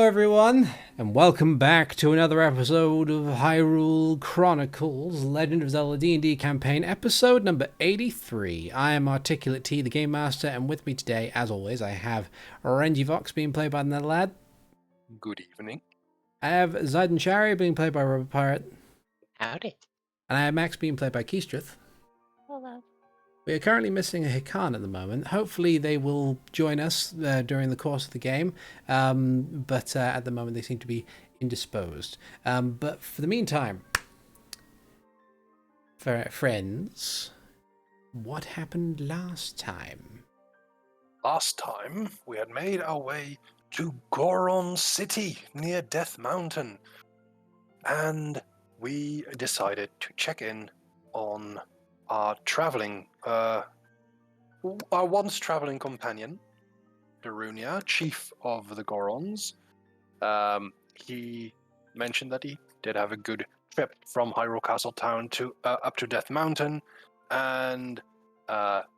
everyone, and welcome back to another episode of Hyrule Chronicles, Legend of Zelda D&D campaign, episode number 83. I am ArticulateT, the Game Master, and with me today, as always, I have Renji Vox being played by the lad. Good evening. I have Zayden Shari being played by Robert Pirate. Howdy. And I have Max being played by Keistrith. Hello. We are currently missing a Hikan at the moment. Hopefully they will join us during the course of the game, but at the moment they seem to be indisposed. But for the meantime, friends, what happened last time? Last time, we had made our way to Goron City near Death Mountain, and we decided to check in on our once traveling companion, Tyrina, chief of the Gorons. He mentioned that he did have a good trip from Hyrule Castle Town to up to Death Mountain, and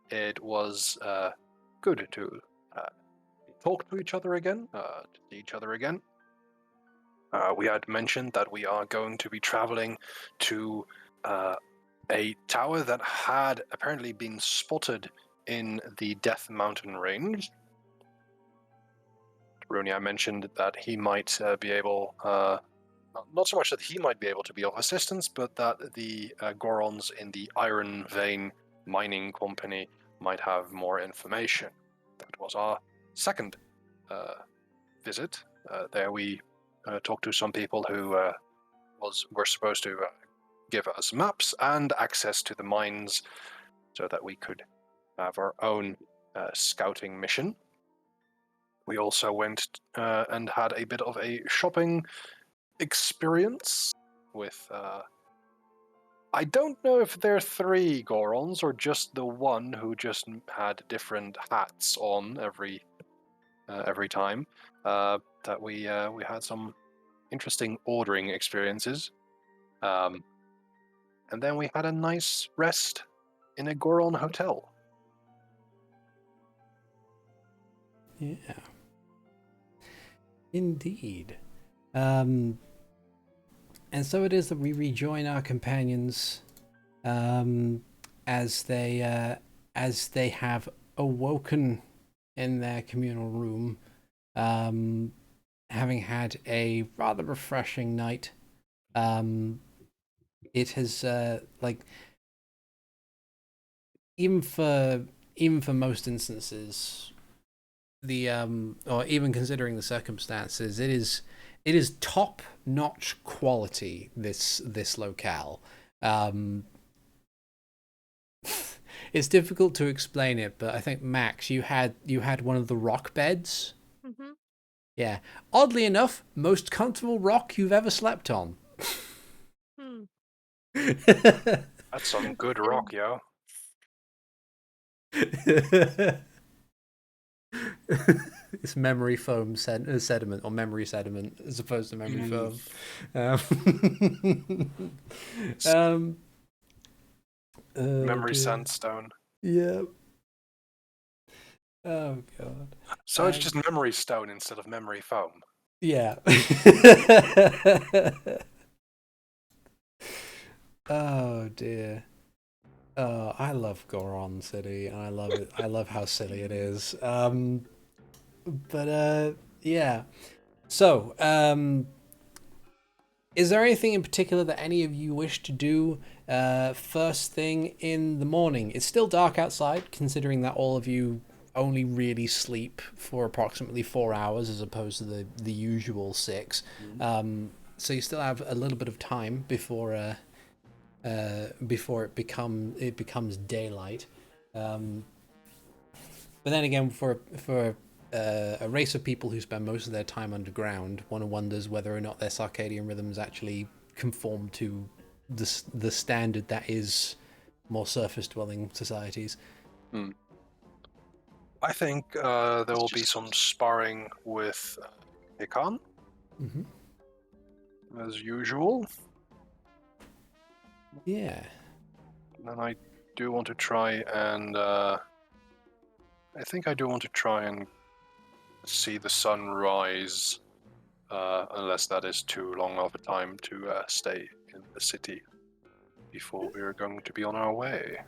it was good to talk to each other again, to see each other again. We had mentioned that we are going to be traveling to a tower that had apparently been spotted in the Death Mountain range. Runia mentioned that he might be able, not so much that he might be able to be of assistance, but that the Gorons in the Iron Vein Mining Company might have more information. That was our second visit. There we talked to some people who were supposed to give us maps and access to the mines so that we could have our own scouting mission. We also went and had a bit of a shopping experience with... I don't know if there are 3 Gorons or just the one who just had different hats on every time. That we had some interesting ordering experiences. And then we had a nice rest in a Goron hotel. Yeah. Indeed. And so it is that we rejoin our companions as they have awoken in their communal room, having had a rather refreshing night. It has even for most instances, or even considering the circumstances, it is top-notch quality, this locale. It's difficult to explain it, but I think Max, you had one of the rock beds. Mm-hmm. Yeah, oddly enough, most comfortable rock you've ever slept on. That's some good rock, yo. It's memory foam sediment, or memory sediment, as opposed to memory foam. Memory sandstone. Yeah. Oh god. So it's just memory stone instead of memory foam. Yeah. Oh dear. Oh, I love Goron City, and I love it. I love how silly it is. Yeah. So, is there anything in particular that any of you wish to do first thing in the morning? It's still dark outside, considering that all of you only really sleep for approximately 4 hours as opposed to the usual 6. So you still have a little bit of time before it becomes daylight. But then again, for a race of people who spend most of their time underground, one wonders whether or not their circadian rhythms actually conform to the standard that is more surface-dwelling societies. I think there will be some sparring with Hikan, as usual. Yeah. And I do want to try and... I think I do want to try and see the sunrise unless that is too long of a time to stay in the city before we're going to be on our way.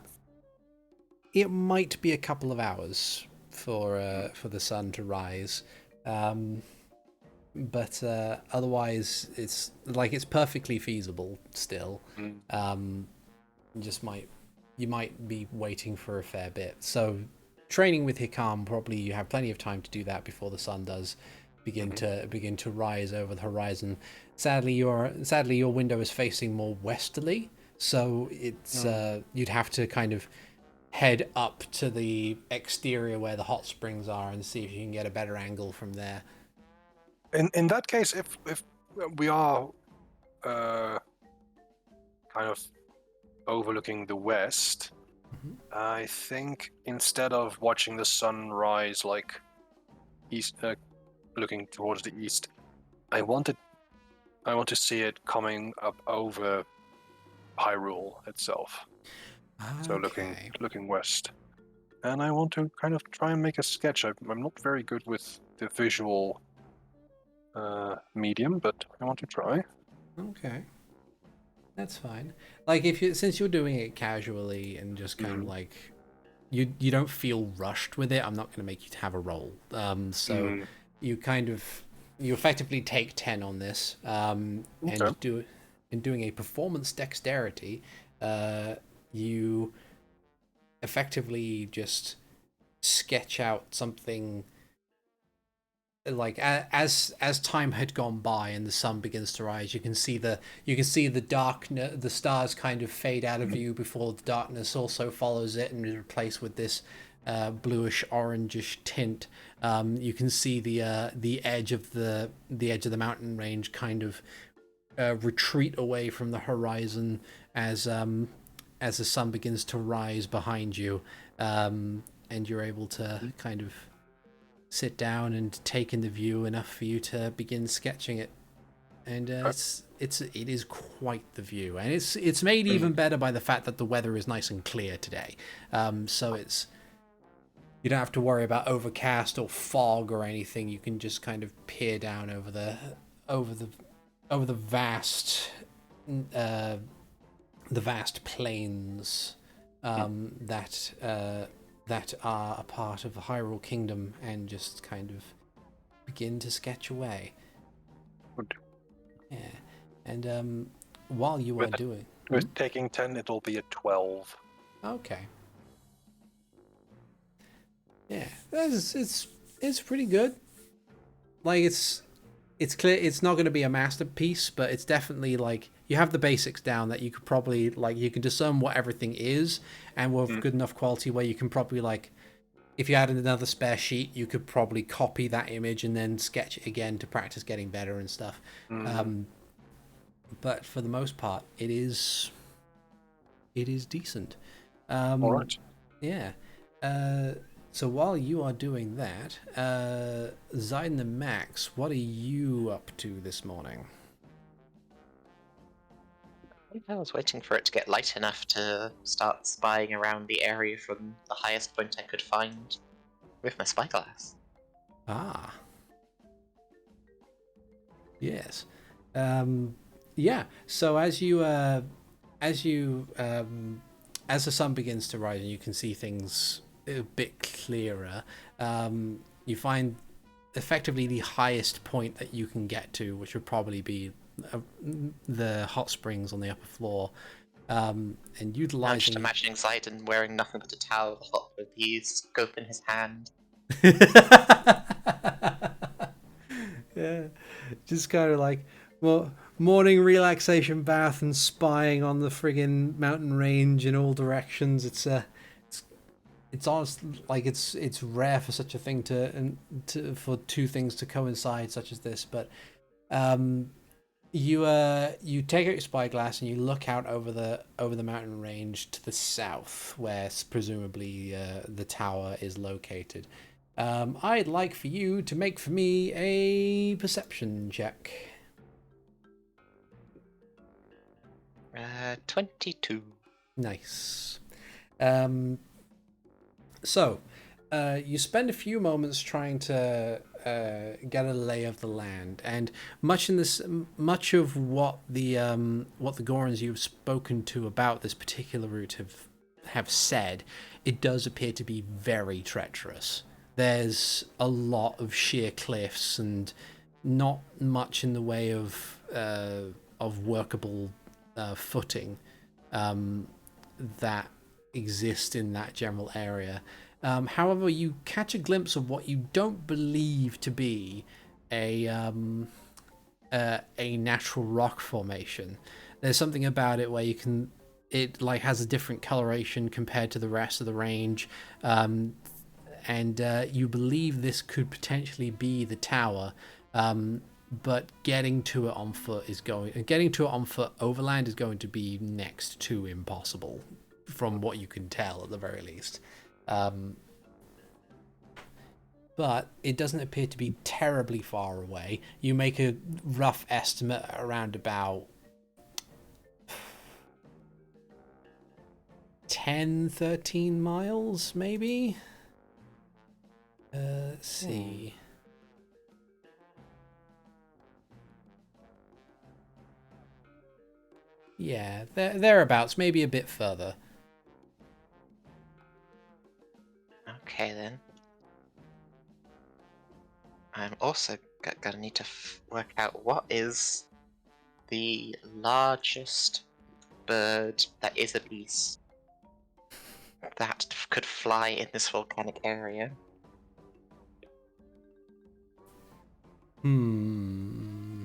It might be a couple of hours for the sun to rise, but otherwise it's perfectly feasible still. You might be waiting for a fair bit. So training with Hikan, probably you have plenty of time to do that before the sun does begin to rise over the horizon. Sadly your window is facing more westerly, so it's you'd have to kind of head up to the exterior where the hot springs are and see if you can get a better angle from there. In that case, if we are kind of overlooking the west, I think instead of watching the sun rise like east, looking towards the east, I want to see it coming up over Hyrule itself. So looking west, and I want to kind of try and make a sketch. I'm not very good with the visual medium, but I want to try. Okay, that's fine. Like since you're doing it casually and just kind of like you don't feel rushed with it, I'm not going to make you have a roll. So you effectively take 10 on this, and doing a performance dexterity, you effectively just sketch out something. Like as time had gone by and the sun begins to rise, you can see the darkness, the stars kind of fade out of view before the darkness also follows it and is replaced with this bluish orangish tint. You can see the edge of the mountain range kind of retreat away from the horizon as the sun begins to rise behind you, and you're able to kind of sit down and take in the view enough for you to begin sketching it, and it is quite the view, and it's made even better by the fact that the weather is nice and clear today. So you don't have to worry about overcast or fog or anything. You can just kind of peer down over the vast plains that are a part of the Hyrule Kingdom, and just kind of begin to sketch away. Good. Yeah, and while you are doing, with taking 10, it'll be a 12. Okay. Yeah, it's pretty good. Like it's clear it's not going to be a masterpiece, but it's definitely like you have the basics down that you could probably like you can discern what everything is, and with good enough quality where you can probably like if you added another spare sheet, you could probably copy that image and then sketch it again to practice getting better and stuff. But for the most part, it is decent. All right. Yeah. So while you are doing that, Zaiden and Max, what are you up to this morning? I was waiting for it to get light enough to start spying around the area from the highest point I could find with my spyglass. Ah. Yes. Yeah. So as the sun begins to rise and you can see things a bit clearer, you find effectively the highest point that you can get to, which would probably be the hot springs on the upper floor, and utilizing. I'm just imagining Zaiden wearing nothing but a towel hot with his scope in his hand. Yeah, just kind of like morning relaxation bath and spying on the friggin' mountain range in all directions. It's honest, like it's rare for such a thing for two things to coincide such as this, but you take out your spyglass and you look out over the mountain range to the south, where presumably the tower is located. I'd like for you to make for me a perception check. 22. Nice. So, you spend a few moments trying to get a lay of the land, and much of what the Gorons you've spoken to about this particular route have said, it does appear to be very treacherous. There's a lot of sheer cliffs and not much in the way of workable footing that exist in that general area. However, you catch a glimpse of what you don't believe to be a natural rock formation. There's something about it where it like has a different coloration compared to the rest of the range, and you believe this could potentially be the tower. But getting to it on foot overland is going to be next to impossible, from what you can tell at the very least. But it doesn't appear to be terribly far away. You make a rough estimate around about 10-13 miles, maybe? Let's see. Yeah, thereabouts, maybe a bit further. Okay then. I'm also gonna need to work out what is the largest bird that is a beast that could fly in this volcanic area.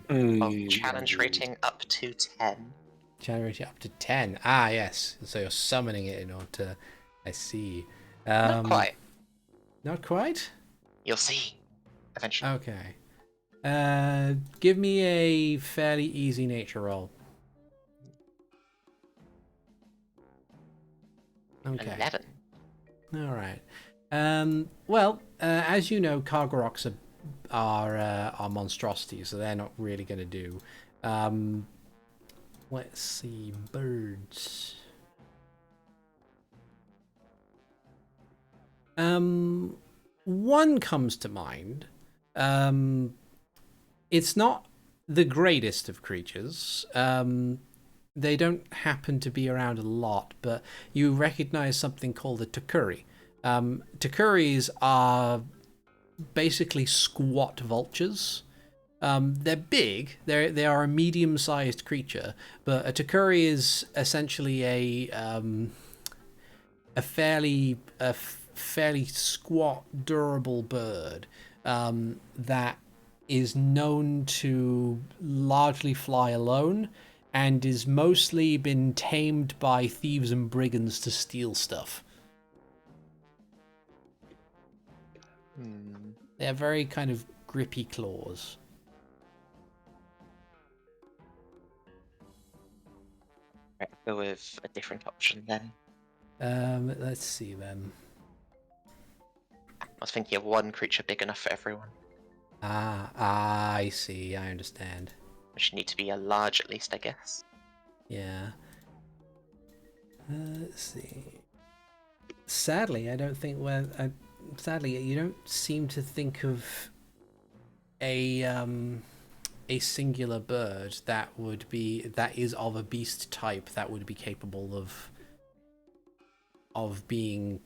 Of challenge rating up to 10. Challenge rating up to 10. Ah, yes. So you're summoning it in order to... I see. Not quite. Not quite? You'll see. Eventually. Okay. Give me a fairly easy nature roll. Okay. 11. All right. Well, as you know, Kargoroks are monstrosities, so they're not really going to do. Let's see, birds. One comes to mind. It's not the greatest of creatures. They don't happen to be around a lot, but you recognize something called a Takuri. Takuris are basically squat vultures. They're big. They are a medium-sized creature, but a Takuri is essentially a fairly squat, durable bird that is known to largely fly alone and is mostly been tamed by thieves and brigands to steal stuff. They have very kind of grippy claws. Right, go with a different option then. Let's see then. I was thinking of one creature big enough for everyone. I see. I understand. Which need to be a large at least, I guess. Yeah. Let's see. Sadly, I don't think sadly, you don't seem to think of a singular bird that is of a beast type that would be capable of being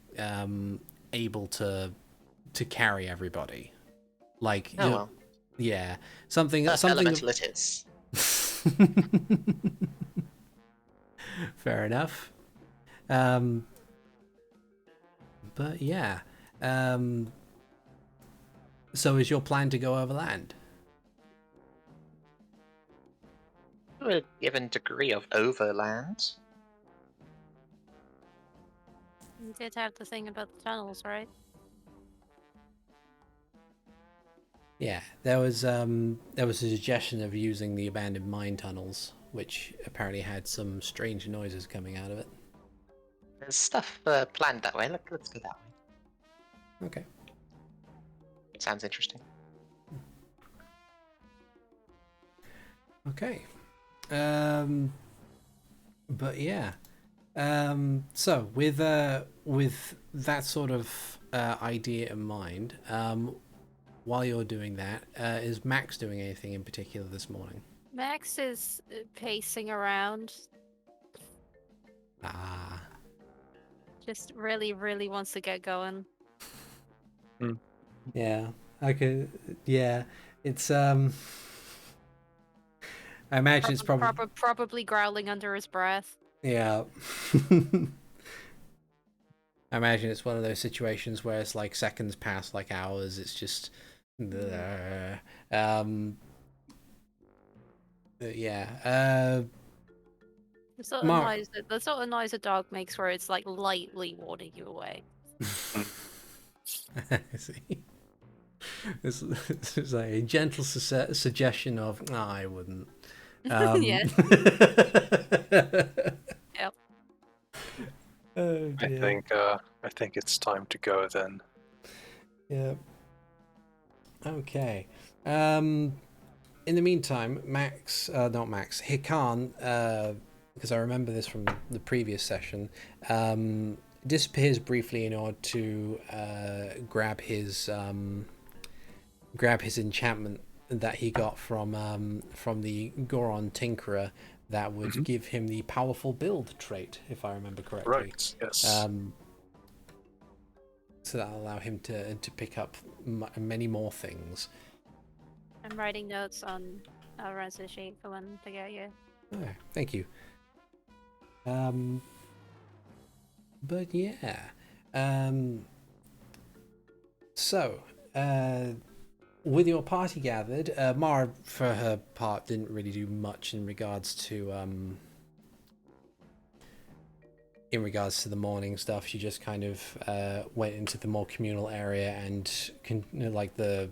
able to carry everybody. Like, well. Yeah, something elemental it is. Fair enough. But yeah. So is your plan to go overland? To a given degree of overland. You did have the thing about the tunnels, right? Yeah, there was a suggestion of using the abandoned mine tunnels, which apparently had some strange noises coming out of it. There's stuff planned that way. Let's go that way. Okay. Sounds interesting. Okay. But yeah. So with that sort of idea in mind, while you're doing that, is Max doing anything in particular this morning? Max is pacing around. Ah. Just really, really wants to get going. Yeah. Okay. Yeah. It's I imagine it's probably Probably growling under his breath. yeah. I imagine it's one of those situations where it's like seconds pass like hours. It's just yeah. The sort of Mark. noise a dog makes where it's like lightly warning you away. I see. This is like a gentle suggestion of, no, I wouldn't. Yes. Yep. Oh, dear. I think it's time to go then. Yeah. Okay. In the meantime, Hikan, because I remember this from the previous session, disappears briefly in order to grab his enchantment that he got from the Goron Tinkerer that would give him the powerful build trait, if I remember correctly. Right. Yes. So that'll allow him to pick up many more things. I'm writing notes on Raz's sheet for when to get you. Oh, thank you. But yeah. So, with your party gathered, Mara, for her part, didn't really do much in regards to the morning stuff. She just kind of went into the more communal area and like the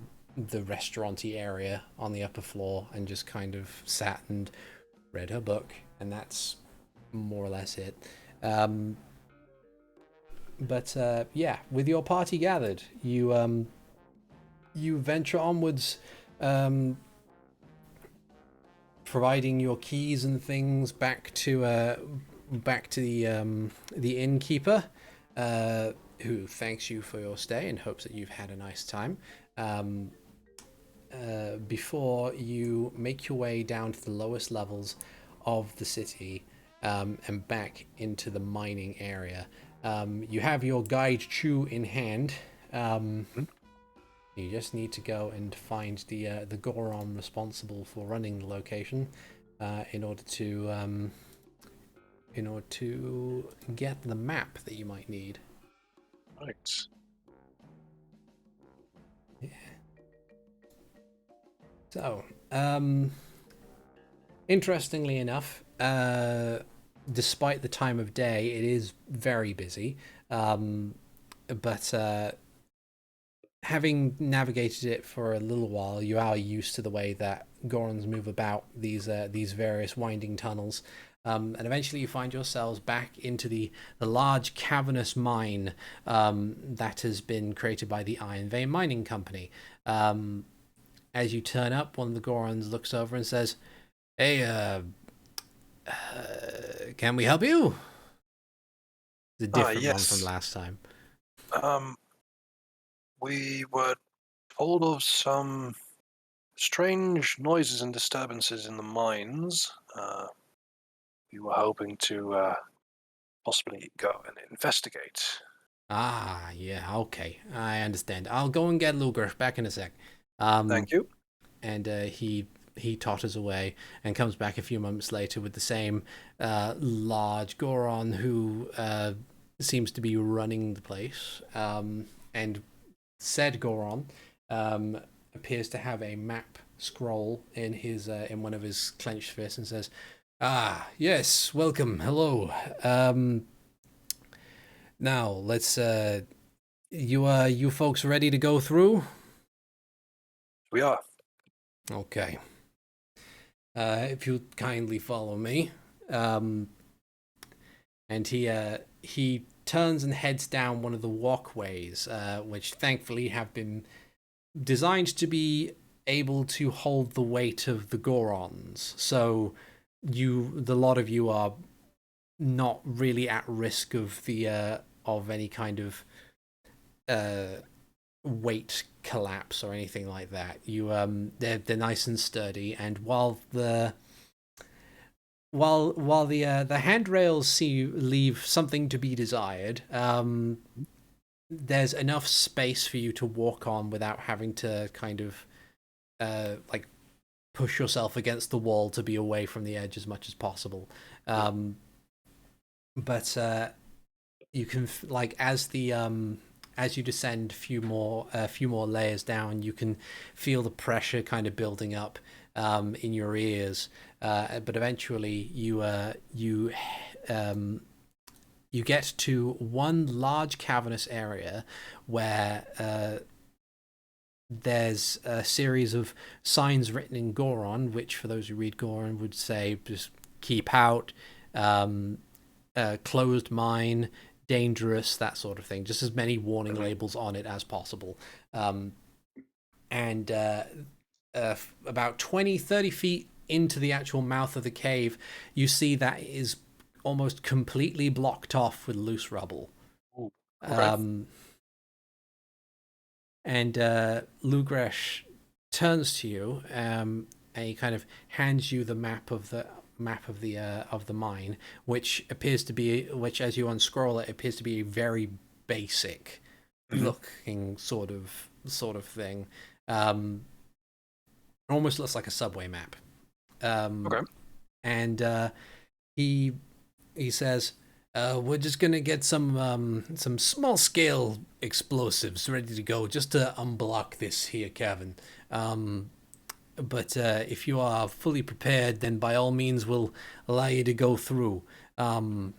restaurant-y area on the upper floor and just kind of sat and read her book, and that's more or less it. But yeah, with your party gathered, you venture onwards, providing your keys and things back to the innkeeper, who thanks you for your stay and hopes that you've had a nice time. Before you make your way down to the lowest levels of the city, and back into the mining area. You have your guide Chu in hand. You just need to go and find the Goron responsible for running the location, in order to get the map that you might need. Right. Yeah. So, interestingly enough, despite the time of day, it is very busy. But having navigated it for a little while, you are used to the way that Gorons move about these various winding tunnels. And eventually you find yourselves back into the large cavernous mine that has been created by the Iron Vein Mining Company. As you turn up, one of the Gorons looks over and says, "Hey, can we help you?" The different yes. one from last time. We were told of some strange noises and disturbances in the mines. We were hoping to possibly go and investigate. Ah, yeah, okay. I understand. I'll go and get Luger back in a sec. Thank you. And he totters away and comes back a few moments later with the same large Goron who seems to be running the place. And said Goron appears to have a map scroll in his in one of his clenched fists and says, "Ah, yes, welcome, hello. Now let's you folks ready to go through?" We are. Okay. If you kindly follow me. And he turns and heads down one of the walkways, which thankfully have been designed to be able to hold the weight of the Gorons. So the lot of you are not really at risk of the of any kind of weight collapse or anything like that. They're nice and sturdy, and while the handrails leave something to be desired, there's enough space for you to walk on without having to kind of like push yourself against the wall to be away from the edge as much as possible. But you can like as you descend a few more layers down, you can feel the pressure kind of building up in your ears. But eventually you get to one large cavernous area where there's a series of signs written in Goron, which for those who read Goron would say just keep out, closed mine, dangerous, that sort of thing. Just as many warning labels on it as possible. And about 20-30 feet into the actual mouth of the cave, you see that it is almost completely blocked off with loose rubble. Ooh, okay. And Lugresh turns to you, and he kind of hands you the map of the mine, which as you unscroll it, appears to be a very basic looking sort of thing. Almost looks like a subway map. Okay. And he says, we're just gonna get some small scale explosives ready to go just to unblock this here cavern. But if you are fully prepared, then by all means we'll allow you to go through. Do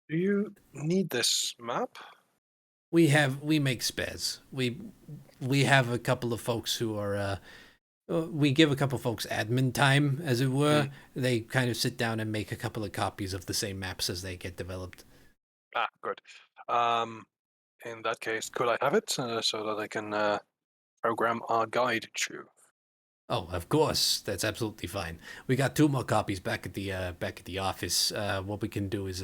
you need this map? We make spares. We have a couple of folks who are we give a couple of folks admin time, as it were. They kind of sit down and make a couple of copies of the same maps as they get developed. Ah, good. In that case, could I have it so that I can program our guide to? Oh, of course, that's absolutely fine. We got 2 more copies back at the office. What we can do is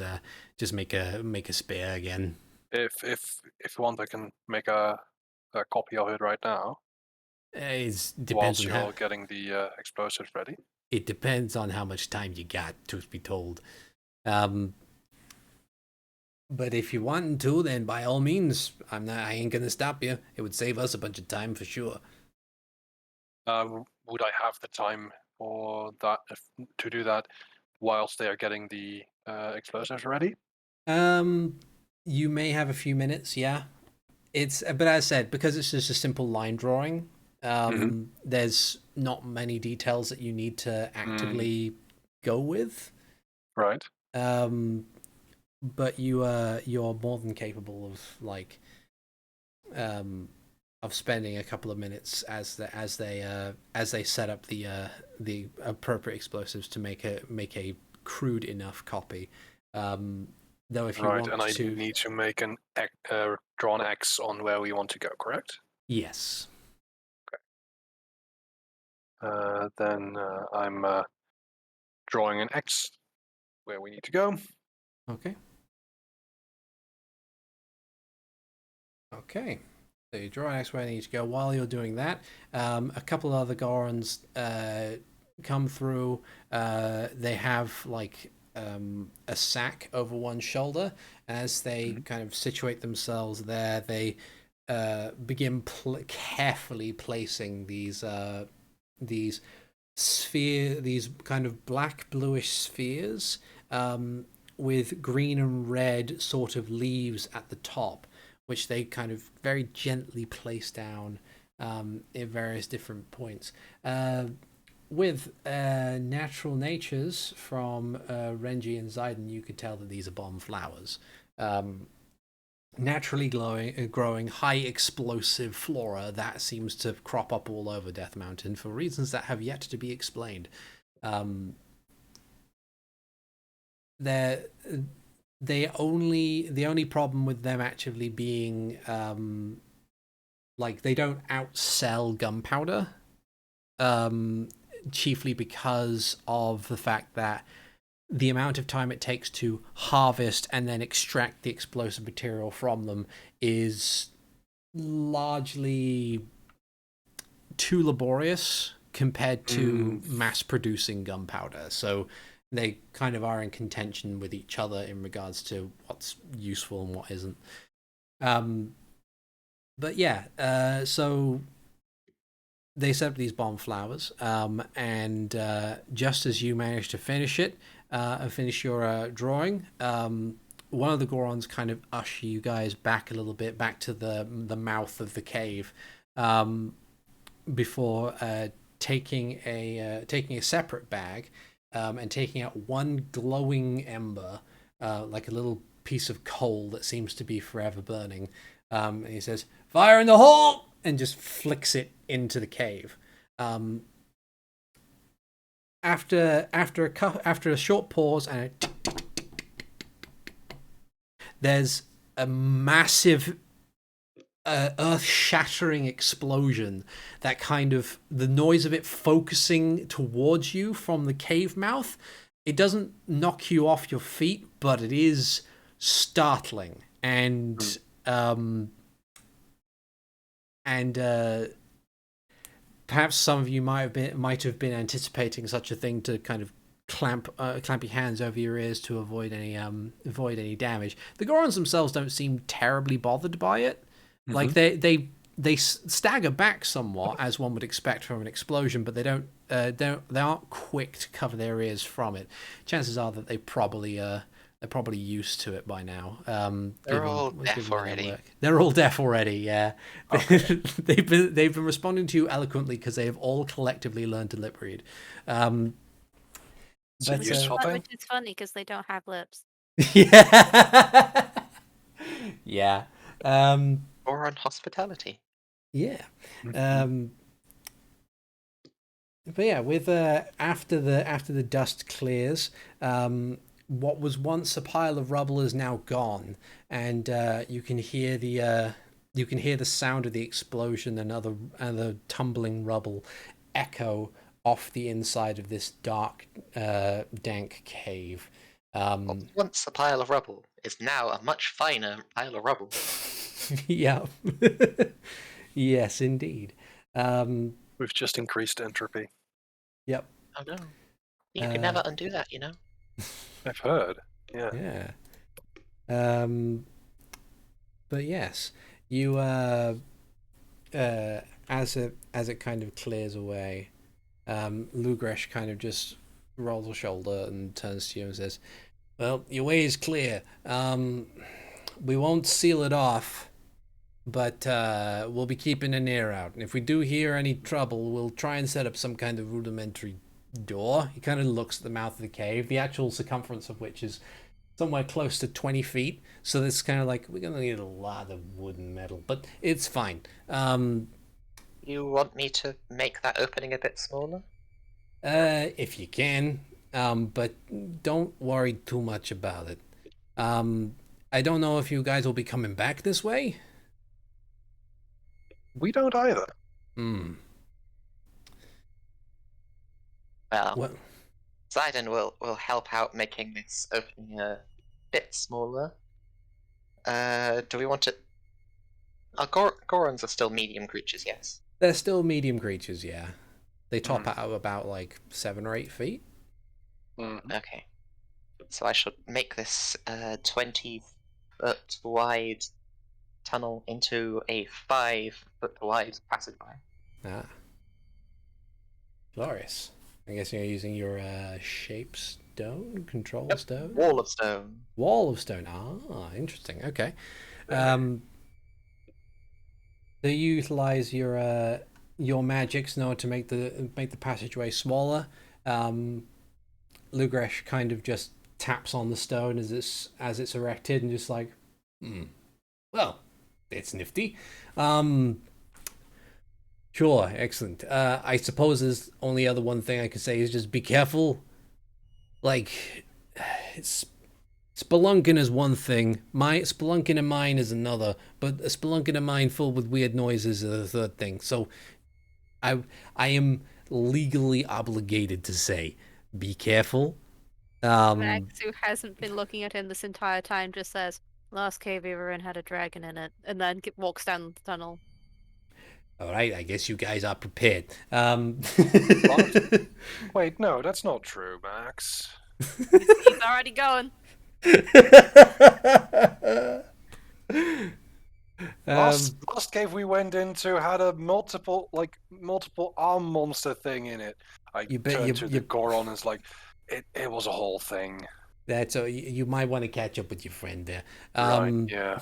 just make a spare again. If you want, I can make a copy of it right now. It depends whilst on you're how. getting the explosives ready. It depends on how much time you got, truth be told. But if you want to, then by all means, I ain't gonna stop you. It would save us a bunch of time for sure. Would I have the time for that to do that whilst they are getting the explosives ready? You may have a few minutes, yeah. But as I said, because it's just a simple line drawing, there's not many details that you need to actively go with. Right. But you're more than capable of spending a couple of minutes as they set up the appropriate explosives to make a crude enough copy. Though if you want and I to, need to make an draw an X on where we want to go, correct? yes. Okay. Then I'm drawing an X where we need to go. Okay. Okay. So you draw an X where you need to go. While you're doing that, a couple of other Gorons come through. They have like a sack over one shoulder. As they kind of situate themselves there, they begin carefully placing these kind of black bluish spheres with green and red sort of leaves at the top, which they kind of very gently place down in various different points. With natural natures from Renji and Zaiden, you could tell that these are bomb flowers. Naturally growing, high explosive flora that seems to crop up all over Death Mountain for reasons that have yet to be explained. The only problem with them actually being like they don't outsell gunpowder, chiefly because of the fact that the amount of time it takes to harvest and then extract the explosive material from them is largely too laborious compared to mass producing gunpowder. So they kind of are in contention with each other in regards to what's useful and what isn't. But yeah, so they set up these bomb flowers, and just as you manage to finish it and finish your drawing, one of the Gorons kind of usher you guys back a little bit, back to the mouth of the cave, before taking a separate bag and taking out one glowing ember, like a little piece of coal that seems to be forever burning. And he says, "Fire in the hole!" and just flicks it into the cave. After a short pause and there's a massive earth-shattering explosion that kind of, the noise of it focusing towards you from the cave mouth, it doesn't knock you off your feet, but it is startling. And perhaps some of you might have been anticipating such a thing to kind of clamp your hands over your ears to avoid any damage. The Gorons themselves don't seem terribly bothered by it. Like they stagger back somewhat, as one would expect from an explosion, but they aren't quick to cover their ears from it. Chances are that they're probably used to it by now. They're all deaf already. They're all deaf already. Yeah, okay. they've been responding to you eloquently because they have all collectively learned to lip read. Which is funny because they don't have lips. Yeah. Yeah. Or on hospitality. Yeah. But yeah, with after the dust clears, what was once a pile of rubble is now gone, and you can hear the sound of the explosion and other tumbling rubble echo off the inside of this dark, dank cave. What once a pile of rubble is now a much finer pile of rubble. Yeah. Yes, indeed. We've just increased entropy. Yep. Oh no. You can never undo that, you know? I've heard. Yeah. Yeah. But yes, you as it kind of clears away, Lugresh kind of just rolls a shoulder and turns to you and says, "Well, your way is clear. We won't seal it off, but we'll be keeping an ear out. And if we do hear any trouble, we'll try and set up some kind of rudimentary door." He kind of looks at the mouth of the cave, the actual circumference of which is somewhere close to 20 feet. So it's kind of like, we're going to need a lot of wood and metal, but it's fine. You want me to make that opening a bit smaller? If you can, but don't worry too much about it. I don't know if you guys will be coming back this way. We don't either. Well, Zidon will help out making this opening a bit smaller. Do we want it? Gorons are still medium creatures, yes. They're still medium creatures, yeah. They top out about like 7 or 8 feet. Okay. So I should make this 20-foot wide tunnel into a 5-foot wide passageway. Ah. Glorious. I guess you're using your shape stone, control stone? Wall of stone. Wall of stone. Ah, interesting. Okay. They utilize your magics in order to make the passageway smaller. Lugresh kind of just taps on the stone as it's erected and just like, well, it's nifty. Sure, excellent. I suppose there's only other one thing I could say is just be careful. Like, spelunking is one thing, spelunking in mine is another, but a spelunking in mine full with weird noises is the third thing. So, I am legally obligated to say, be careful. Max, who hasn't been looking at him this entire time, just says, Last cave we were in had a dragon in it, and then walks down the tunnel. All right, I guess you guys are prepared. Wait, no, that's not true, Max. He's already going. Last cave we went into had a multiple arm monster thing in it. I turned to the Goron and it's like, it was a whole thing. That's you might want to catch up with your friend there. Right, yeah.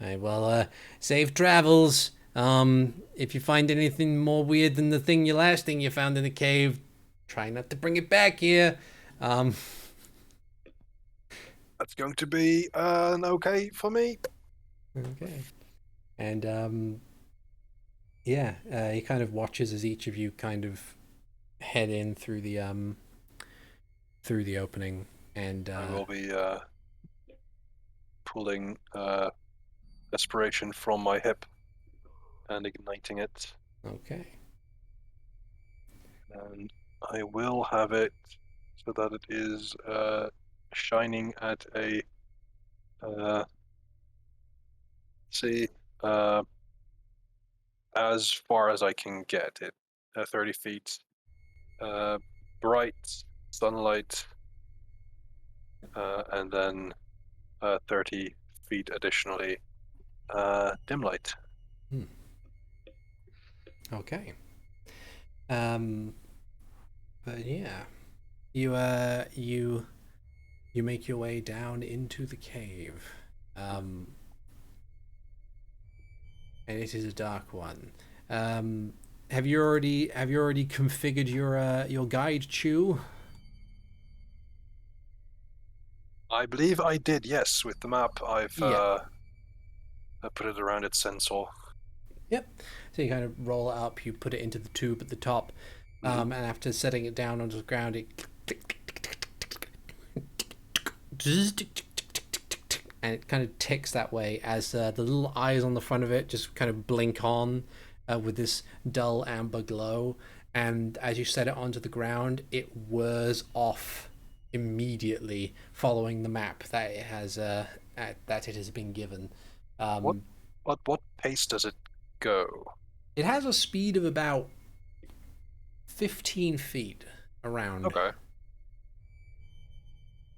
All right, well, safe travels. If you find anything more weird than the last thing you found in the cave, try not to bring it back here. That's going to be an okay for me. Okay. And yeah, he kind of watches as each of you kind of head in through the opening, and I will be pulling aspiration from my hip and igniting it. Okay. And I will have it so that it is shining at a as far as I can get it, 30 feet, bright sunlight, and then 30 feet additionally, dim light. Okay. But yeah, you make your way down into the cave, and it is a dark one. Have you already configured your guide, Chew? I believe I did, yes. With the map, I've Yeah. I put it around its sensor. Yep. So you kind of roll it up, you put it into the tube at the top, and after setting it down onto the ground, it and it kind of ticks that way as the little eyes on the front of it just kind of blink on with this dull amber glow. And as you set it onto the ground, it whirs off immediately, following the map that it has been given. What pace does it go? It has a speed of about 15 feet around. Okay.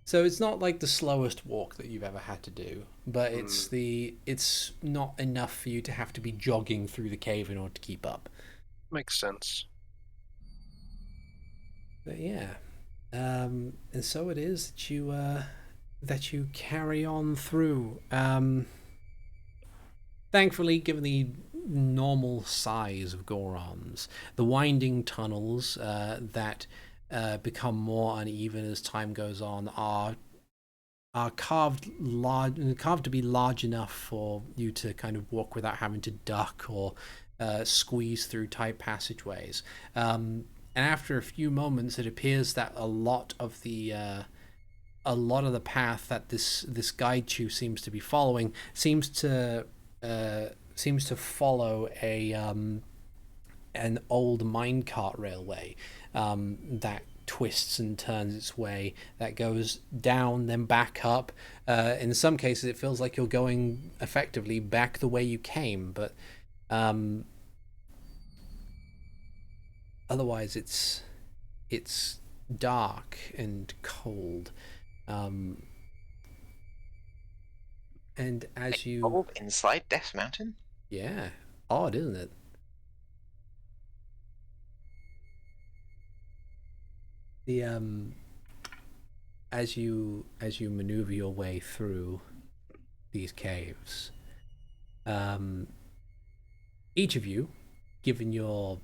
So it's not like the slowest walk that you've ever had to do, but it's not enough for you to have to be jogging through the cave in order to keep up. Makes sense. But yeah, and so it is that you carry on through. Thankfully, given the normal size of Gorons, the winding tunnels that become more uneven as time goes on are carved to be large enough for you to kind of walk without having to duck or squeeze through tight passageways. And after a few moments, it appears that a lot of the path that this guide chew seems to be following seems to follow an old minecart railway that twists and turns its way, that goes down then back up. In some cases it feels like you're going effectively back the way you came, but otherwise it's dark and cold. And as you cold inside Death Mountain? Yeah, odd, isn't it? The as you maneuver your way through these caves, each of you, given your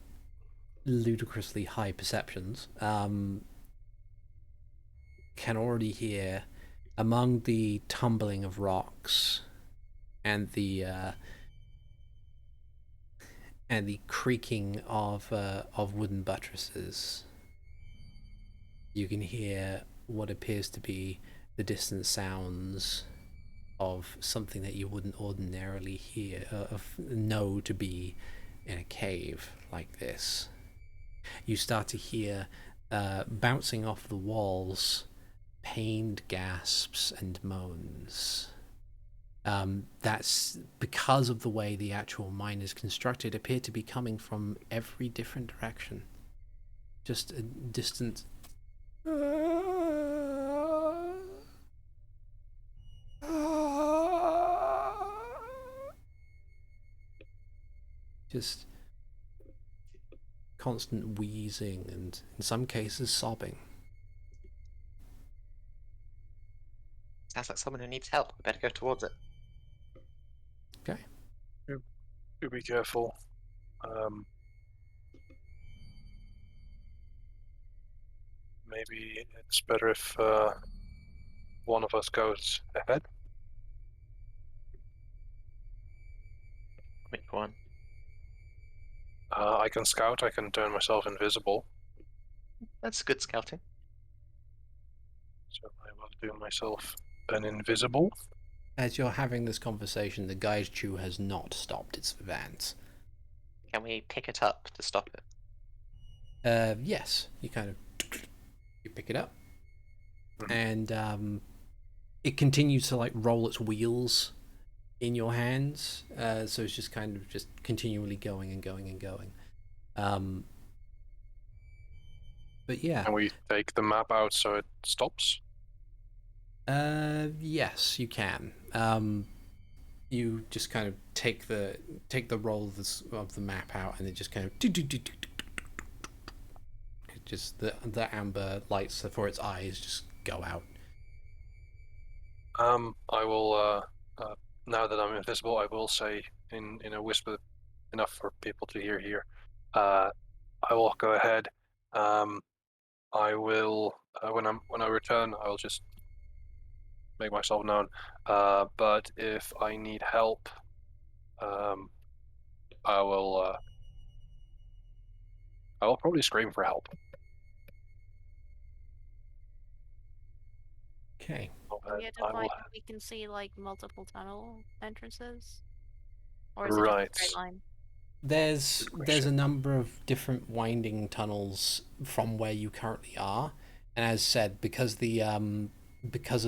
ludicrously high perceptions, can already hear, among the tumbling of rocks and the creaking of wooden buttresses, you can hear what appears to be the distant sounds of something that you wouldn't ordinarily hear know to be in a cave like this. You start to hear bouncing off the walls pained gasps and moans. That's because of the way the actual mine is constructed, appear to be coming from every different direction. Just a distant. Just constant wheezing and, in some cases, sobbing. Sounds like someone who needs help. We better go towards it. Okay. Do be careful. Maybe it's better if one of us goes ahead. Which one? I can scout. I can turn myself invisible. That's good scouting. So I will do myself an invisible. As you're having this conversation, the guy's chew has not stopped its advance. Can we pick it up to stop it? Yes, you kind of you pick it up, and it continues to like roll its wheels in your hands. So it's just kind of just continually going and going and going. But yeah. Can we take the map out so it stops? Yes, you can. You just kind of take the roll of the map out, and it just kind of just the amber lights for its eyes just go out. I will now that I'm invisible, I will say in a whisper enough for people to hear here. I will go ahead. I will when I return, I will just make myself known. But if I need help, I will probably scream for help. Okay. We identify if we can see like multiple tunnel entrances, or is it just a straight line? There's a number of different winding tunnels from where you currently are, and as said, because of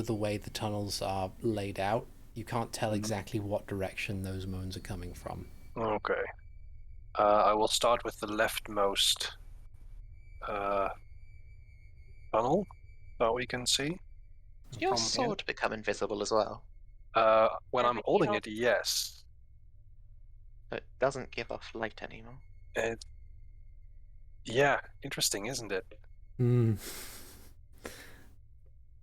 the way the tunnels are laid out, you can't tell exactly what direction those moans are coming from. Okay. I will start with the leftmost tunnel that we can see. Did your sword become invisible as well? When I'm holding it, yes. It doesn't give off light anymore. Yeah, interesting, isn't it?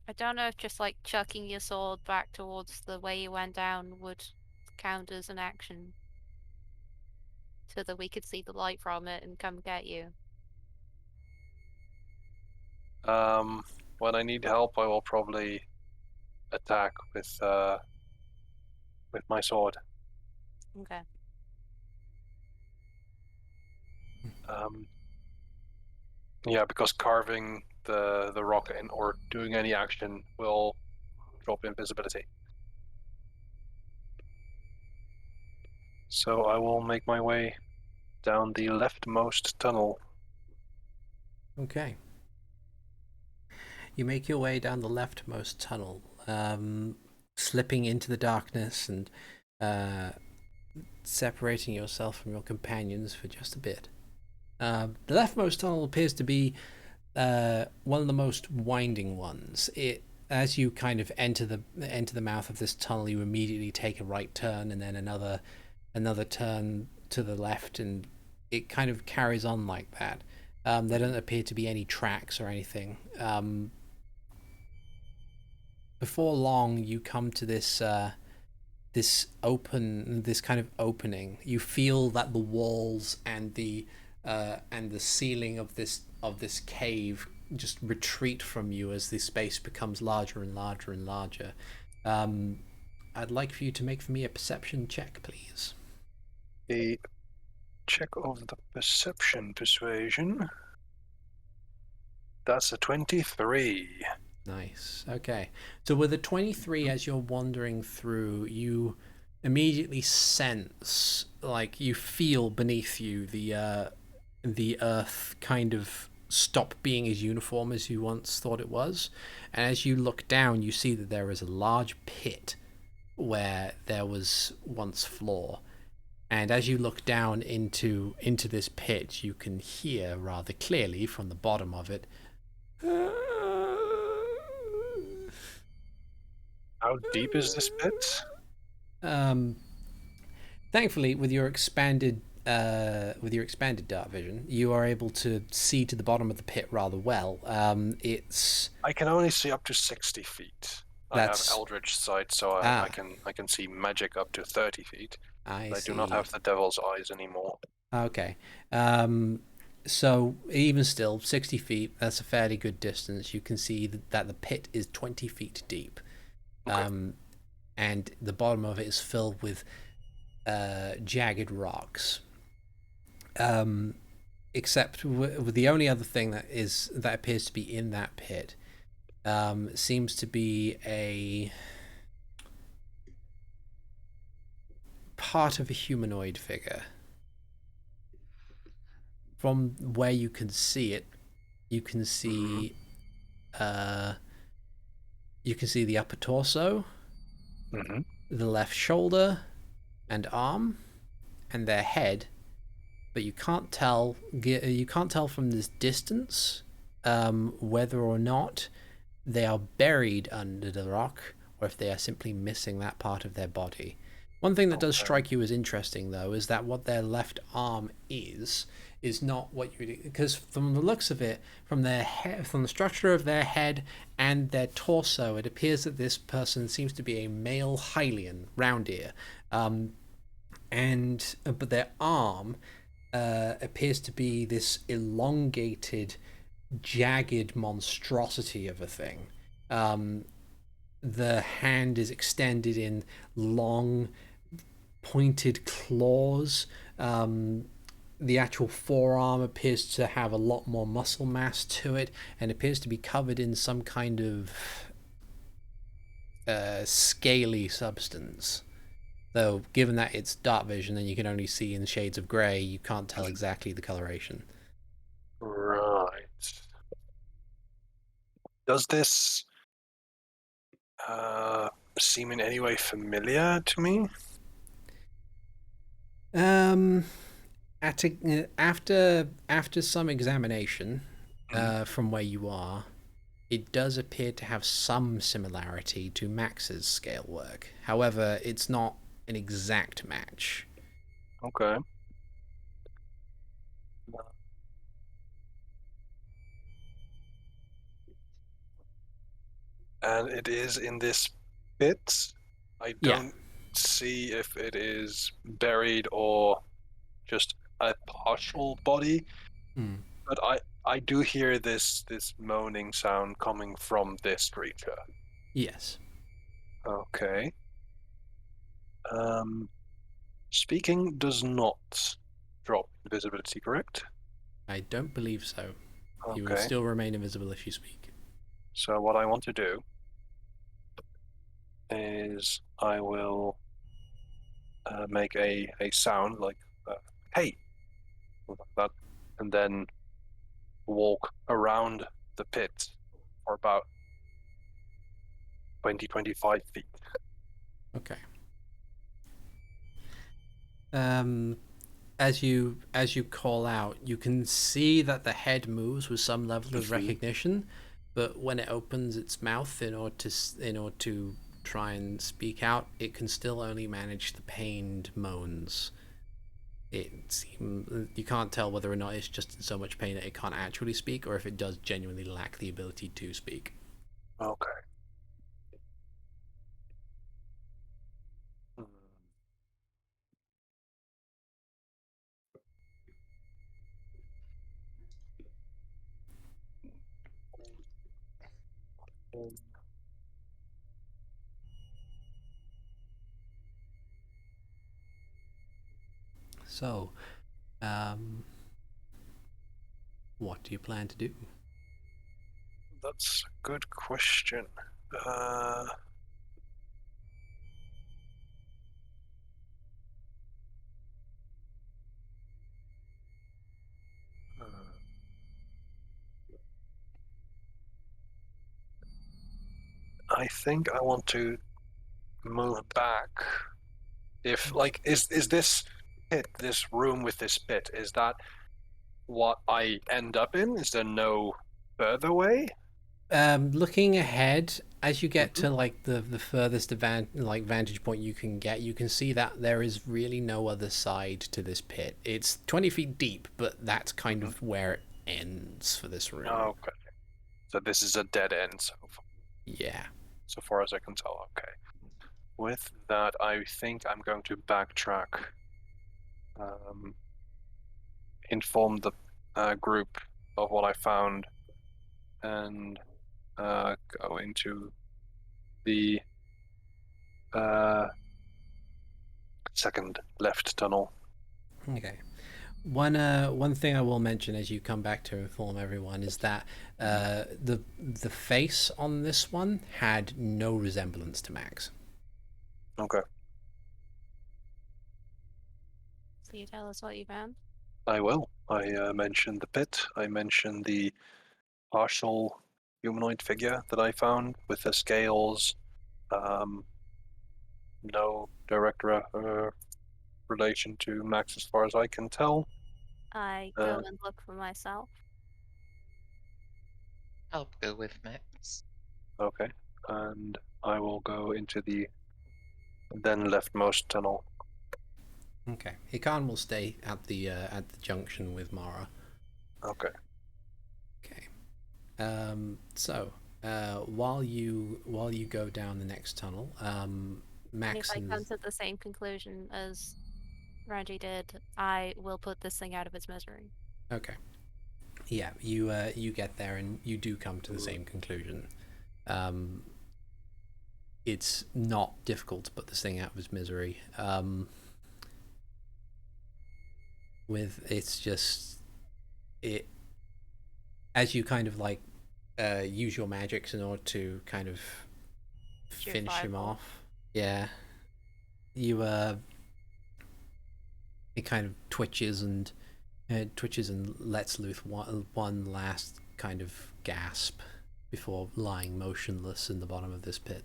I don't know if just like chucking your sword back towards the way you went down would count as an action, so that we could see the light from it and come get you. When I need help, I will probably attack with my sword. Okay. Yeah, because carving the rock in or doing any action will drop invisibility. So I will make my way down the leftmost tunnel. Okay. You make your way down the leftmost tunnel, slipping into the darkness and separating yourself from your companions for just a bit. The leftmost tunnel appears to be one of the most winding ones. As you kind of enter the mouth of this tunnel, you immediately take a right turn and then another turn to the left, and it kind of carries on like that. There don't appear to be any tracks or anything. Before long, you come to this kind of opening. You feel that the walls and the ceiling of this cave just retreat from you as the space becomes larger and larger and larger. I'd like for you to make for me a perception check, please. A check of the persuasion. That's a 23. Nice. Okay. So with a 23, as you're wandering through, you immediately sense, like you feel beneath you, the earth kind of stop being as uniform as you once thought it was. And as you look down, you see that there is a large pit where there was once floor. And as you look down into this pit, you can hear rather clearly from the bottom of it. How deep is this pit? Thankfully, with your expanded dark vision, you are able to see to the bottom of the pit rather well. It's I can only see up to 60 feet. I have That's Eldritch sight, so I can see magic up to 30 feet. I But I do not see. have the devil's eyes anymore. Okay. So even still, 60 feet, that's a fairly good distance. You can see that the pit is 20 feet deep. Okay. And the bottom of it is filled with jagged rocks. Except with the only other thing that appears to be in that pit seems to be a part of a humanoid figure. From where you can see it, you can see the upper torso, the left shoulder and arm, and their head, but you can't tell from this distance whether or not they are buried under the rock or if they are simply missing that part of their body. One thing that does strike you as interesting, though, is that what their left arm is not what you, because from the looks of it, from their head, from the structure of their head and their torso, it appears that this person seems to be a male Hylian, round ear, but their arm appears to be this elongated, jagged monstrosity of a thing. The hand is extended in long, pointed claws. The actual forearm appears to have a lot more muscle mass to it and appears to be covered in some kind of scaly substance. Though, given that it's dark vision and you can only see in shades of grey, you can't tell exactly the coloration. Right. Does this seem in any way familiar to me? After some examination, from where you are, it does appear to have some similarity to Max's scale work. However, it's not an exact match. Okay. And it is in this pit. I don't see if it is buried or just a partial body. But I do hear this moaning sound coming from this creature. Yes. Okay. Speaking does not drop invisibility, correct? I don't believe so. You will Okay. still remain invisible if you speak. So what I want to do is I will make a sound like hey, like that, and then walk around the pit for about 20-25 feet. Okay. As you call out, you can see that the head moves with some level of recognition, but when it opens its mouth in order to try and speak out, it can still only manage the pained moans. You can't tell whether or not it's just in so much pain that it can't actually speak, or if it does genuinely lack the ability to speak. Okay. So, what do you plan to do? That's a good question. I think I want to move back, if like is this pit, this room with this pit, is that what I end up in? Is there no further way? Looking ahead, as you get to like the furthest vantage point you can get, you can see that there is really no other side to this pit. It's 20 feet deep, but that's kind of where it ends for this room. Okay. So this is a dead end, Yeah. so far as I can tell. Okay. With that, I think I'm going to backtrack. Inform the group of what I found, and go into the second left tunnel. Okay. One thing I will mention as you come back to inform everyone is that the face on this one had no resemblance to Max. Okay. So you tell us what you found? I will. I mentioned the pit. I mentioned the partial humanoid figure that I found with the scales. No direct relation to Max as far as I can tell. I go and look for myself. I'll go with Max. Okay. And I will go into the then leftmost tunnel. Okay. Hikan will stay at the junction with Mara. Okay. Okay. So while you go down the next tunnel, Max If I and come to the same conclusion as Renji did, I will put this thing out of its misery. okay. Yeah, you get there and you do come to the same conclusion. It's not difficult to put this thing out of its misery. It's just it as you kind of like use your magics in order to kind of finish him off. Yeah, you it kind of twitches and lets loose one last kind of gasp before lying motionless in the bottom of this pit.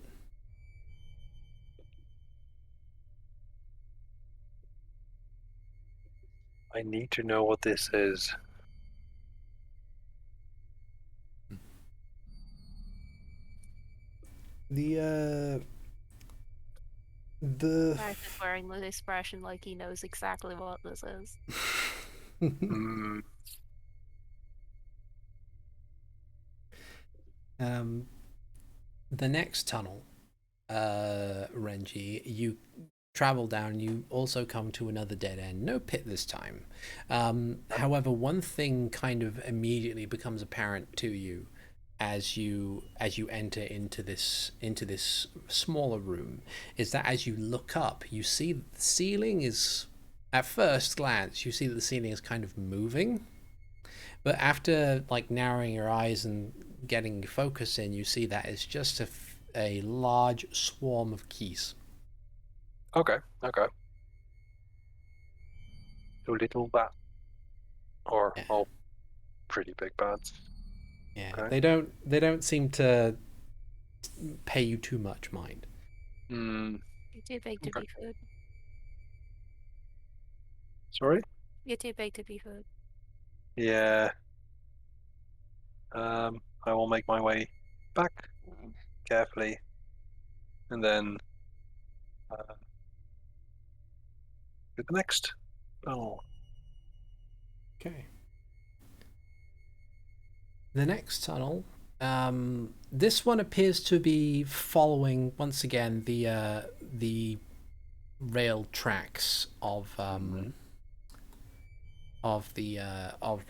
I need to know what this is. The Mark is wearing the expression like he knows exactly what this is. The next tunnel, Renji, you travel down. You also come to another dead end. No pit this time. However, one thing kind of immediately becomes apparent to you as you enter into this smaller room is that as you look up, you see the ceiling is, at first glance, you see that the ceiling is kind of moving. But after like narrowing your eyes and getting focus in, you see that it's just a large swarm of keys. Okay. Two little bats. Or pretty big bats. Yeah. Okay. They don't seem to pay you too much mind. You're too big to be food. Sorry? You're too big to be food. Yeah. I will make my way back carefully, and then to the next. Oh. Okay. The next tunnel, this one appears to be following once again the rail tracks of the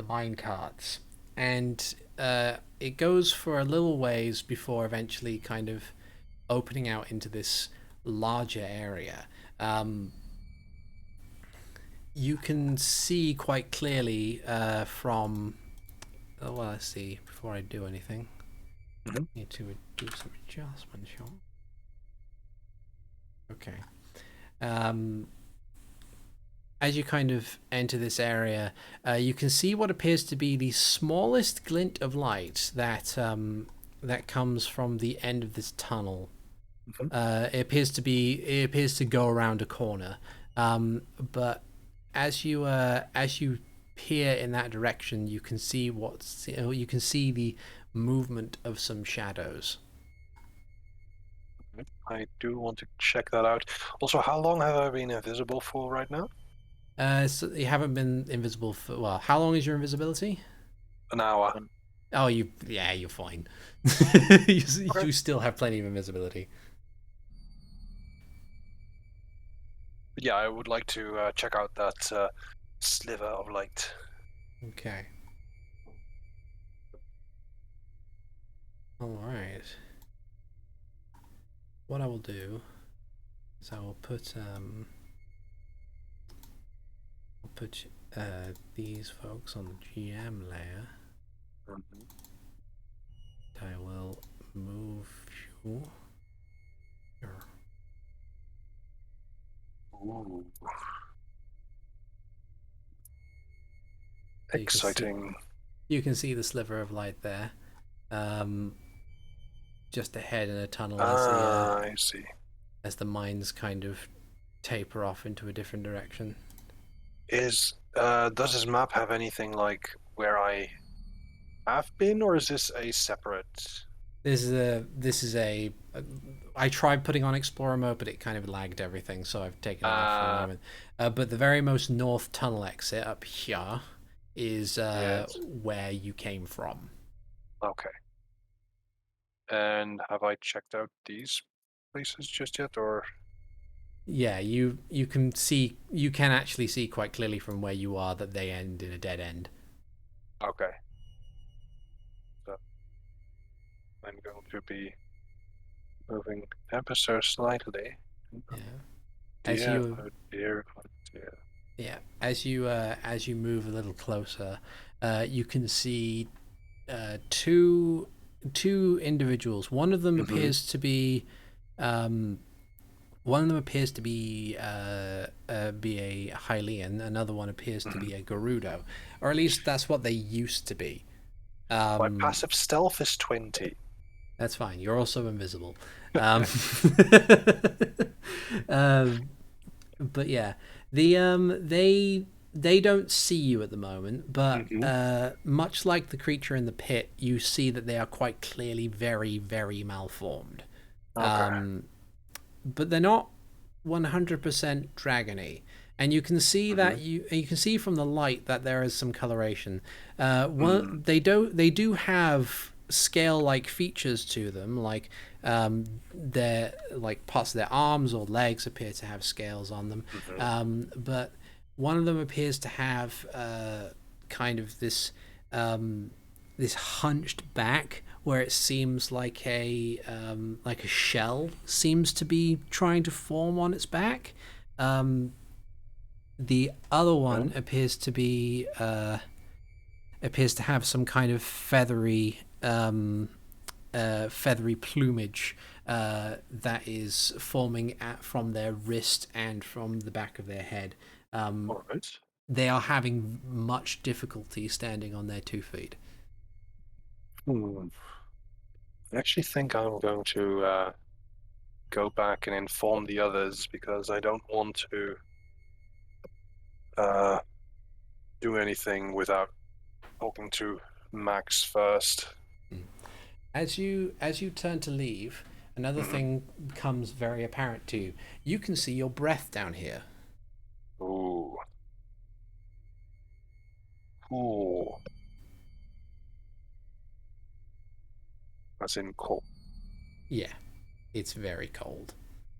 mine carts, and it goes for a little ways before eventually kind of opening out into this larger area. You can see quite clearly from. Oh, well, let's see. Before I do anything, need to do some adjustments. Okay. As you kind of enter this area, you can see what appears to be the smallest glint of light that that comes from the end of this tunnel, It appears to go around a corner, but as you peer in that direction, you can see the movement of some shadows. I do want to check that out. Also, how long have I been invisible for right now? So you haven't been invisible for, well, how long is your invisibility? An hour. Oh, you're fine. You still have plenty of invisibility. But yeah, I would like to check out that sliver of light. Okay. All right. What I will do is I will put these folks on the GM layer. I will move you here. Ooh. So Exciting. You can see the sliver of light there. Just ahead in a tunnel I see. as the mines kind of taper off into a different direction. Does this map have anything like where I have been, or is this a separate? This is a I tried putting on Explorer mode, but it kind of lagged everything, so I've taken it off for a moment. But the very most north tunnel exit up here is where you came from. Okay. And have I checked out these places just yet, or? Yeah, you can actually see quite clearly from where you are that they end in a dead end. Okay. So I'm going to be moving ever so slightly. Yeah. Yeah. As you move a little closer, you can see two individuals. One of them appears to be a Hylian. Another one appears to be a Gerudo, or at least that's what they used to be. My passive stealth is 20. That's fine. You're also invisible. But yeah, they don't see you at the moment, but much like the creature in the pit, you see that they are quite clearly very, very malformed. Okay. But they're not 100% dragony, and you can see that you can see from the light that there is some coloration. They do have scale-like features to them, like their like parts of their arms or legs appear to have scales on them, but one of them appears to have kind of this hunched back, where it seems like a shell seems to be trying to form on its back. The other one appears to have some kind of feathery plumage that is forming from their wrist and from the back of their head. All right. They are having much difficulty standing on their 2 feet. I actually think I'm going to go back and inform the others, because I don't want to do anything without talking to Max first. As you turn to leave, another thing becomes very apparent to you. You can see your breath down here. Ooh. Ooh. That's in cold. Yeah, it's very cold.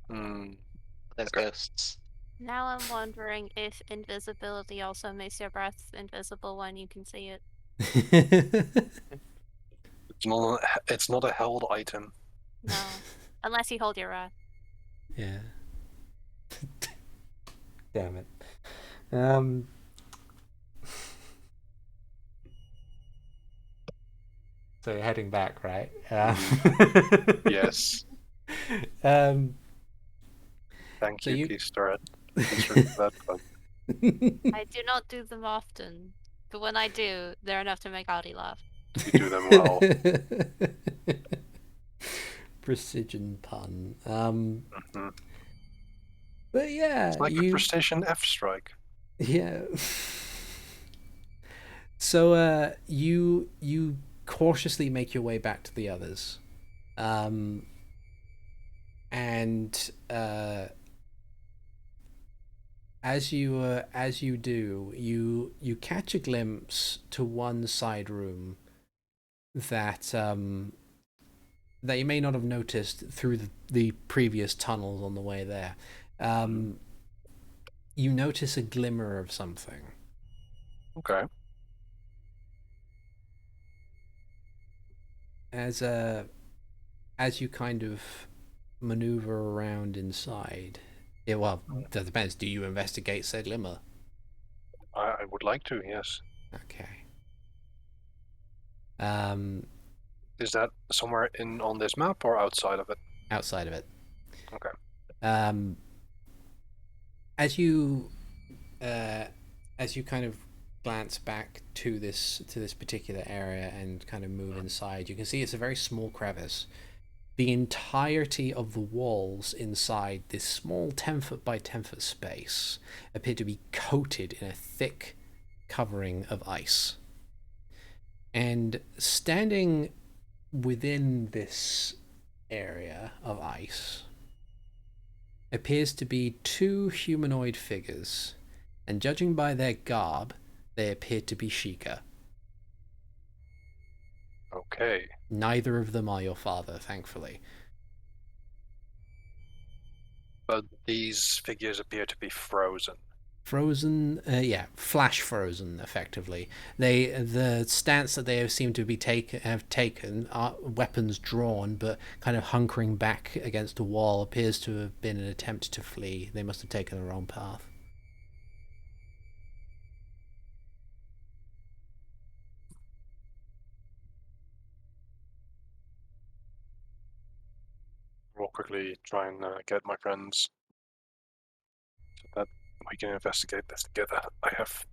There's ghosts. Now I'm wondering if invisibility also makes your breath invisible when you can see it. It's not a held item. No, unless you hold your breath. Yeah. Damn it. So you're heading back, right? Yes. Thank you, Keystrat. That fun. I do not do them often, but when I do, they're enough to make Audie laugh. You do them well. precision pun. Mhm. But yeah, It's like a precision F strike. yeah. So you cautiously make your way back to the others, and as you do, you catch a glimpse to one side room that that you may not have noticed through the previous tunnels on the way there. You notice a glimmer of something. Okay. As you kind of maneuver around inside. Yeah, well, that depends. Do you investigate said glimmer? I would like to, yes. Okay. Um, Is that somewhere on this map or outside of it? outside of it. Okay. Um, as you kind of glance back to this particular area and kind of move inside, you can see it's a very small crevice. The entirety of the walls inside this small 10-foot by 10-foot space appear to be coated in a thick covering of ice. And standing within this area of ice appears to be two humanoid figures, and judging by their garb, they appear to be Sheikah. Okay. Neither of them are your father, thankfully. But these figures appear to be frozen. Frozen, flash frozen, effectively. The stance that they have seemed to have taken are weapons drawn, but kind of hunkering back against a wall appears to have been an attempt to flee. They must have taken the wrong path. We'll quickly try and get my friends so that we can investigate this together. I have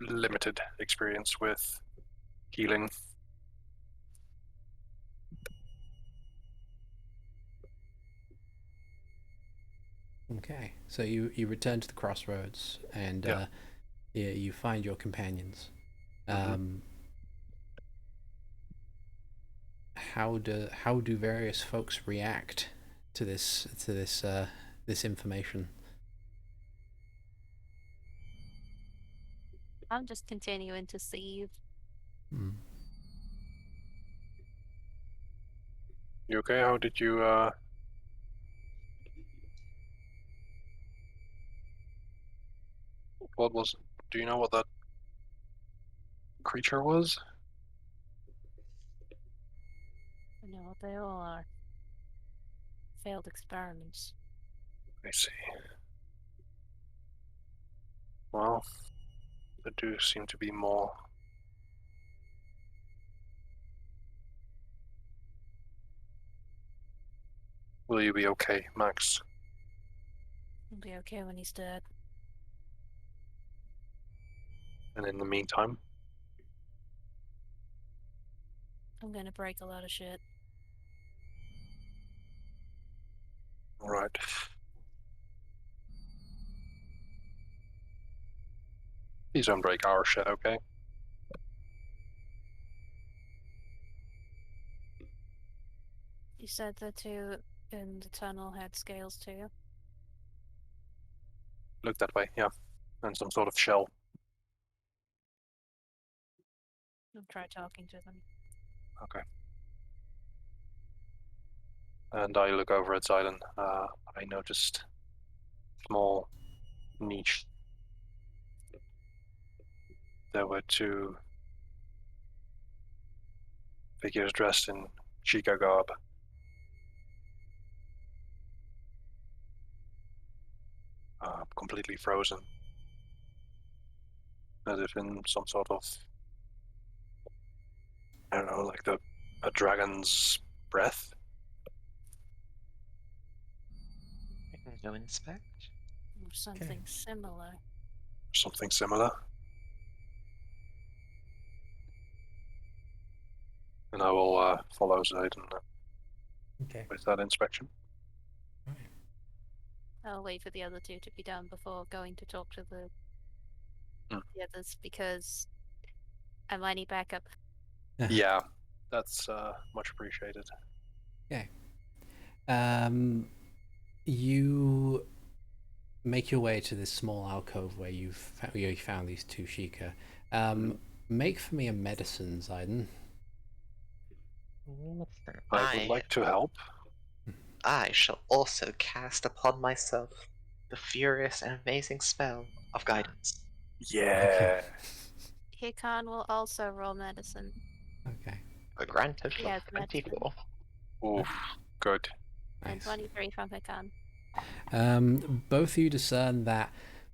limited experience with healing. Okay, so you return to the crossroads and Yeah. you find your companions. Mhm. How do various folks react to this information? I'm just continuing to seethe. Mm. You okay? How did you what was do you know what that creature was? I know what they all are. Failed experiments. I see. Well, there do seem to be more. Will you be okay, Max? He'll be okay when he's dead. And in the meantime? I'm gonna break a lot of shit. Alright. Please don't break our shit, okay? You said the two in the tunnel had scales too? Look that way, yeah. And some sort of shell. I'll try talking to them. Okay. And I look over at Xylan. I noticed small niche. There were two figures dressed in Chica garb. Completely frozen. As if in some sort of, I don't know, like a dragon's breath. I can go inspect. Or something similar. Something similar. And I will follow Zayden. Okay. with that inspection. I'll wait for the other two to be done before going to talk to the others because I might need backup. Yeah, that's much appreciated. Okay. You make your way to this small alcove where you found these two Sheikah. Make for me a medicine, Zayden. I would like to help. I shall also cast upon myself the furious and amazing spell of guidance. Yeah. Hikan will also roll medicine. Okay. A grand total He of has medicine. 24. Oof. Good. And Nice. 23 from Hikan. Both of you discern that,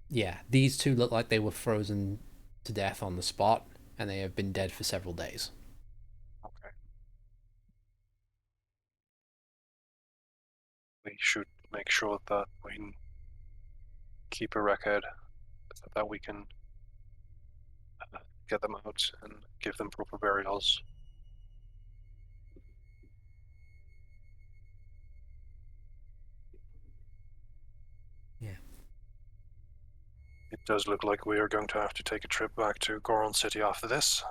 yeah, these two look like they were frozen to death on the spot, and they have been dead for several days. Okay. We should make sure that we keep a record so that we can get them out and give them proper burials. Yeah. It does look like we are going to have to take a trip back to Goron City after this.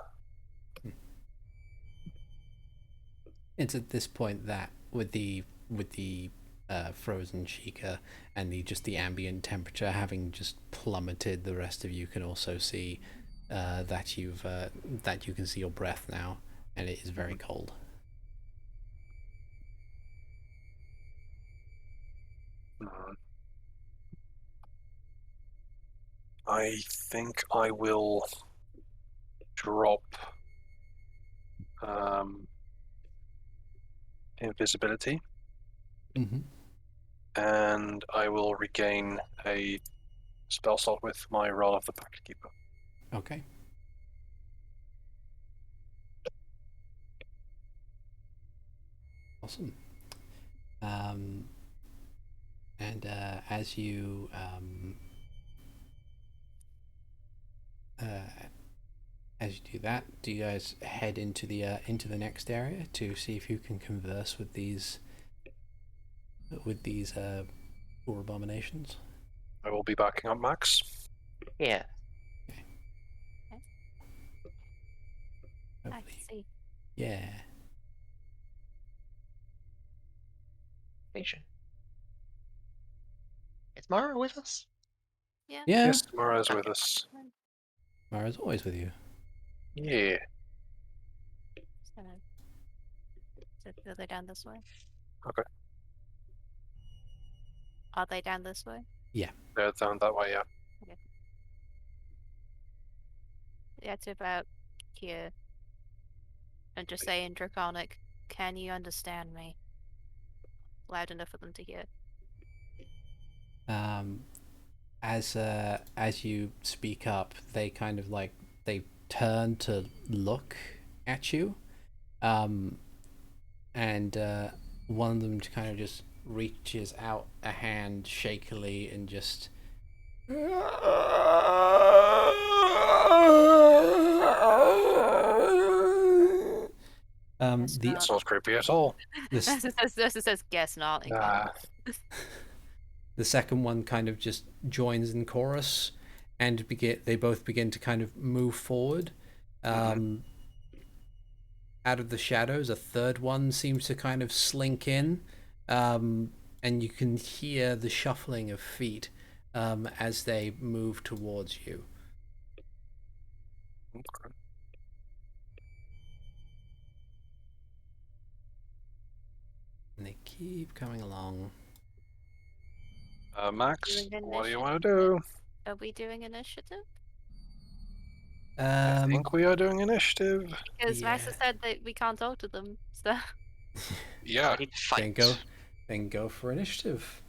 It's at this point that with the frozen Sheikah and the ambient temperature having just plummeted, the rest of you can also see that you can see your breath now, and it is very cold. I think I will drop invisibility, and I will regain a spell slot with my role of the Pact Keeper. Okay. Awesome. And as you do that, do you guys head into the next area to see if you can converse with these poor abominations? I will be backing up Max. Yeah. I can see. Yeah. Vision. Is Mara with us? Yeah. Yeah. Yes, Mara's with us. Mara's always with you. Yeah. So are they down this way? Okay. Are they down this way? Yeah. They're down that way, yeah. Okay. Yeah, to about here. And just say in Draconic, can you understand me? Loud enough for them to hear. As you speak up, they kind of they turn to look at you, and one of them kind of just reaches out a hand shakily and just That's not creepy at all. This says guess not. The second one kind of just joins in chorus, and they both begin to kind of move forward. Out of the shadows, a third one seems to kind of slink in, and you can hear the shuffling of feet as they move towards you. Okay. And they keep coming along. Max, what do you want to do? Are we doing initiative? I think we are doing initiative. Because Max has said that we can't talk to them, so... Yeah. Ready to fight. Then go for initiative.